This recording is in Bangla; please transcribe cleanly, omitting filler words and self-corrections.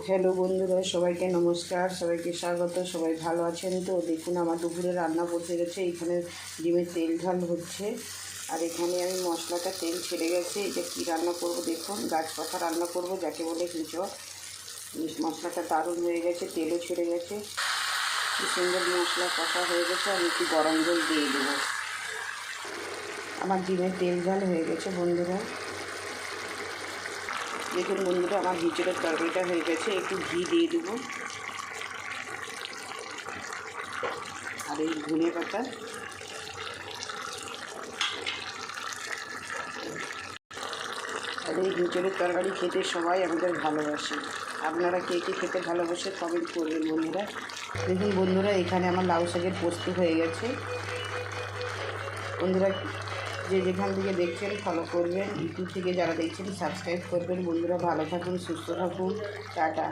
হ্যালো বন্ধুরা, সবাইকে নমস্কার, সবাইকে স্বাগত। সবাই ভালো আছেন তো? দেখুন আমার দুপুরে রান্না বসে গেছে। এখানে ডিমের তেল ঝাল হচ্ছে, আর এখানে আমি মশলাটা তেল ছেড়ে গেছে। এটা কী রান্না করব দেখুন, গাছপাতা রান্না করব, যাকে বলে হিঁচড়। মশলাটা দারুণ হয়ে গেছে, তেলও ছেড়ে গেছে, কি সুন্দর মশলা কষা হয়ে গেছে। আমি একটু গরম জল দিয়ে দেবো। আমার ডিমের তেল ঝাল হয়ে গেছে বন্ধুরা। দেখুন বন্ধুরা, আমার হিঁচড়ের তরকারিটা হয়ে গেছে। একটু ঘি দিয়ে দেবো, আর এই ধনে পাতা। আর এই হিঁচড়ের তরকারি খেতে সবাই আমাদের ভালোবাসে। আপনারা কে কে খেতে ভালোবাসে কমেন্ট করবেন বন্ধুরা। দেখুন বন্ধুরা, এখানে আমার লাউ শাকের পোস্ত হয়ে গেছে। বন্ধুরা, যে যেখান থেকে দেখছেন ফলো করবেন, ইউটিউব থেকে যারা দেখছেন সাবস্ক্রাইব করবেন। বন্ধুরা ভালো থাকুন, সুস্থ থাকুন, টাটা।